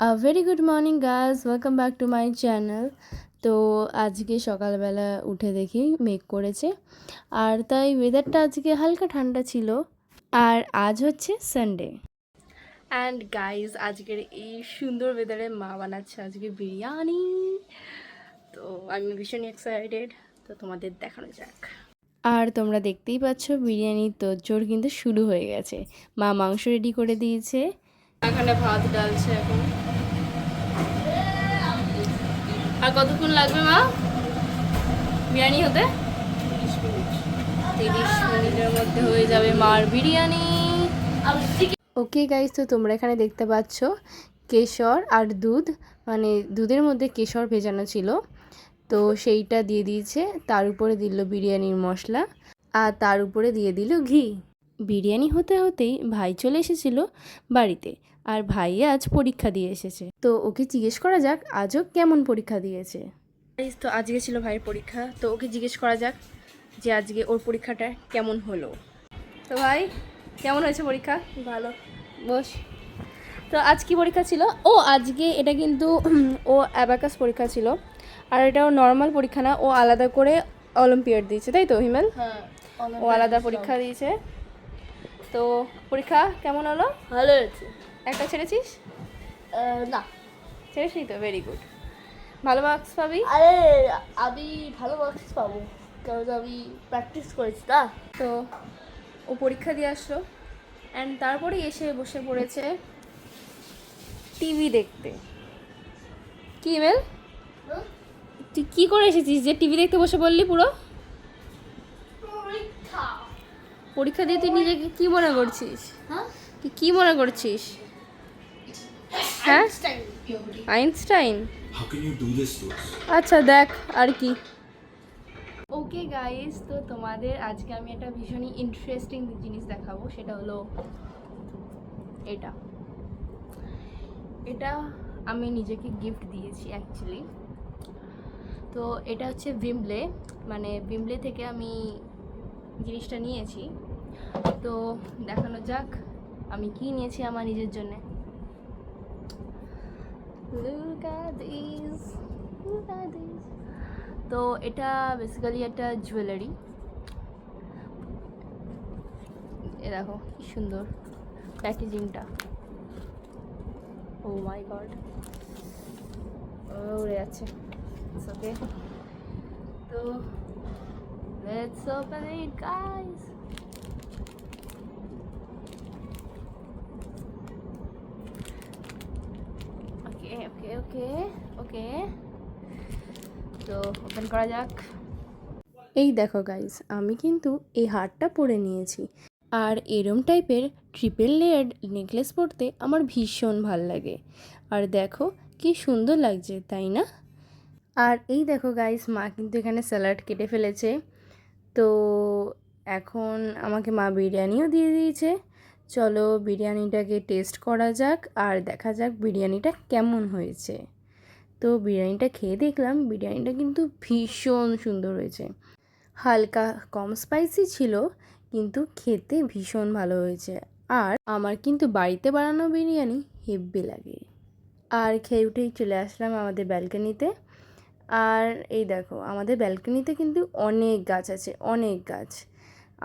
Very good morning guys, welcome back to my channel. তো আজকে সকালবেলা উঠে দেখি মেঘ করেছে, আর তাই ওয়েদারটা আজকে হালকা ঠান্ডা ছিল। আর আজ হচ্ছে সানডে অ্যান্ড গাইজ, আজকের এই সুন্দর ওয়েদারে মা বানাচ্ছে আজকে বিরিয়ানি। তো আমি ভীষণ এক্সাইটেড, তো তোমাদের দেখানো যাক। আর তোমরা দেখতেই পাচ্ছ বিরিয়ানির তোড়জোড় কিন্তু শুরু হয়ে গেছে। মা মাংস রেডি করে দিয়েছে, এখানে ভাত ডালছে এখন। আর কতক্ষণ লাগবে মা বিরিয়ানি হতে? 30 মিনিটের মধ্যে হয়ে যাবে মার বিরিয়ানি। ওকে গাইস, তো তোমরা এখানে দেখতে পাচ্ছ কেশর আর দুধ, মানে দুধের মধ্যে কেশর ভেজানো ছিল, তো সেইটা দিয়ে দিয়েছে। তার উপরে দিল বিরিয়ানির মশলা, আর তার উপরে দিয়ে দিল ঘি। বিরিয়ানি হতে হতেই ভাই চলে এসেছিল বাড়িতে, আর ভাই আজ পরীক্ষা দিয়ে এসেছে। তো ওকে জিজ্ঞেস করা যাক আজও কেমন পরীক্ষা দিয়েছে। তো আজকে ছিল ভাইয়ের পরীক্ষা, তো ওকে জিজ্ঞেস করা যাক যে আজকে ওর পরীক্ষাটা কেমন হলো। তো ভাই, কেমন হয়েছে পরীক্ষা? ভালো। বস। তো আজ কি পরীক্ষা ছিল? ও আজকে এটা কিন্তু ও অ্যাবাকাস পরীক্ষা ছিল, আর এটাও নর্মাল পরীক্ষা না, ও আলাদা করে অলিম্পিয়াড দিয়েছে, তাই তো হিমেল? হ্যাঁ, ও আলাদা পরীক্ষা দিয়েছে। তো পরীক্ষা কেমন হলো? ভালো হয়েছে। একটা ছেড়েছিস? না, ছেড়েছিস তো, ভেরি গুড, ভালো মার্কস পাবি। আরে আমি ভালো মার্কস পাবো কারণ আমি প্র্যাকটিস করেছি না। তো ও পরীক্ষা দিয়ে আসলো, অ্যান্ড তারপরে এসে বসে পড়েছে টিভি দেখতে। কি মেল, তুই কী করে এসেছিস যে টিভি দেখতে বসে বললি? পুরো পরীক্ষা দিয়ে তুই নিজেকে কি মনে করছিস? তুই কি মনে করছিস? হ্যাঁ, আইনস্টাইন। আচ্ছা দেখ আর কি। ওকে গাইস, তো তোমাদের আজকে আমি একটা ভীষণই ইন্টারেস্টিং জিনিস দেখাবো, সেটা হলো এটা এটা আমি নিজেকে গিফট দিয়েছি অ্যাকচুয়ালি। তো এটা হচ্ছে ভিমলে, মানে ভিমলে থেকে আমি জিনিসটা নিয়েছি। তো দেখানো যাক আমি কি নিয়েছি আমার নিজের জন্যে। Look at these, look at these. তো এটা বেসিক্যালি একটা জুয়েলারি। এ দেখো কি সুন্দর প্যাকেজিংটা। ও মাই গড, উড়ে যাচ্ছে। ওকে, তো লেটস ওপেন ইট গাইস। ওকে ওকে ওকে ওকে, তো ওপেন করা যাক। এই দেখো গাইস, আমি কিন্তু এই হারটা পরে নিয়েছি, আর এরম টাইপের ট্রিপল লেয়ার্ড নেকলেস পরতে আমার ভীষণ ভাল লাগে। আর দেখো কি সুন্দর লাগছে, তাই না? আর এই দেখো গাইস, মা কিন্তু এখানে স্যালাড কেটে ফেলেছে। তো এখন আমাকে মা বিরিয়ানিও দিয়ে দিয়েছে। চলো বিরিয়ানিটাকে টেস্ট করা যাক, আর দেখা যাক বিরিয়ানিটা কেমন হয়েছে। তো বিরিয়ানিটা খেয়ে দেখলাম, বিরিয়ানিটা কিন্তু ভীষণ সুন্দর হয়েছে। হালকা কম স্পাইসি ছিল, কিন্তু খেতে ভীষণ ভালো হয়েছে। আর আমার কিন্তু বাড়িতে বানানো বিরিয়ানি হেব্বি লাগে। আর খেয়ে উঠেই চলে আসলাম আমাদের ব্যালকনিতে। আর এই দেখো, আমাদের ব্যালকনিতে কিন্তু অনেক গাছ আছে, অনেক গাছ।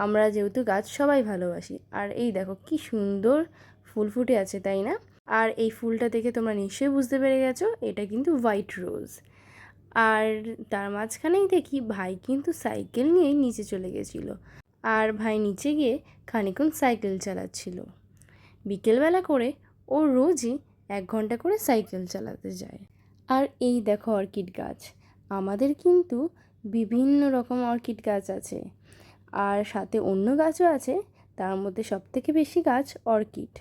আমরা যেহেতু গাছ সবাই ভালোবাসি। আর এই দেখো কি সুন্দর ফুল ফুটে আছে, তাই না? আর এই ফুলটা দেখে তোমরা নিশ্চয়ই বুঝতে পেরে গেছো, এটা কিন্তু হোয়াইট রোজ। আর তার মাঝখানেই দেখি ভাই কিন্তু সাইকেল নিয়ে নিচে চলে গেছিলো। আর ভাই নিচে গিয়ে খানিকক্ষণ সাইকেল চালাচ্ছিল। বিকেলবেলা করে ও রোজই 1 ঘন্টা করে সাইকেল চালাতে যায়। আর এই দেখো অর্কিড গাছ, আমাদের কিন্তু বিভিন্ন রকম অর্কিড গাছ আছে, আর সাথে অন্য গাছও আছে, তার মধ্যে সবথেকে বেশি গাছ অর্কিড।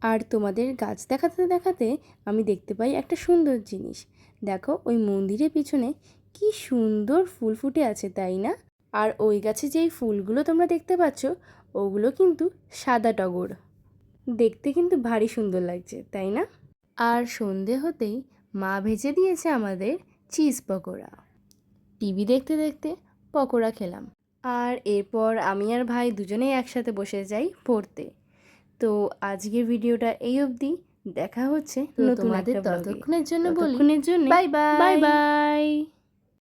আর তোমাদের গাছ দেখাতে দেখাতে আমি দেখতে পাই একটা সুন্দর জিনিস। দেখো ওই মন্দিরের পিছনে কি সুন্দর ফুল ফুটে আছে, তাই না? আর ওই গাছে যেই ফুলগুলো তোমরা দেখতে পাচ্ছ, ওগুলো কিন্তু সাদা টগর। দেখতে কিন্তু ভারী সুন্দর লাগছে, তাই না? আর সন্ধে হতেই মা ভেজে দিয়েছে আমাদের চিজ পকোড়া। টিভি দেখতে দেখতে পকোড়া খেলাম, আর এরপর আমি আর ভাই দুজনেই একসাথে বসে যাই পড়তে। তো আজকের ভিডিওটা এই অবধি। দেখা হচ্ছে তো নতুন তোমাদের একটা ব্লগে। ততক্ষণের জন্য বলি ততক্ষণের জন্য বাই বাই। Bye bye.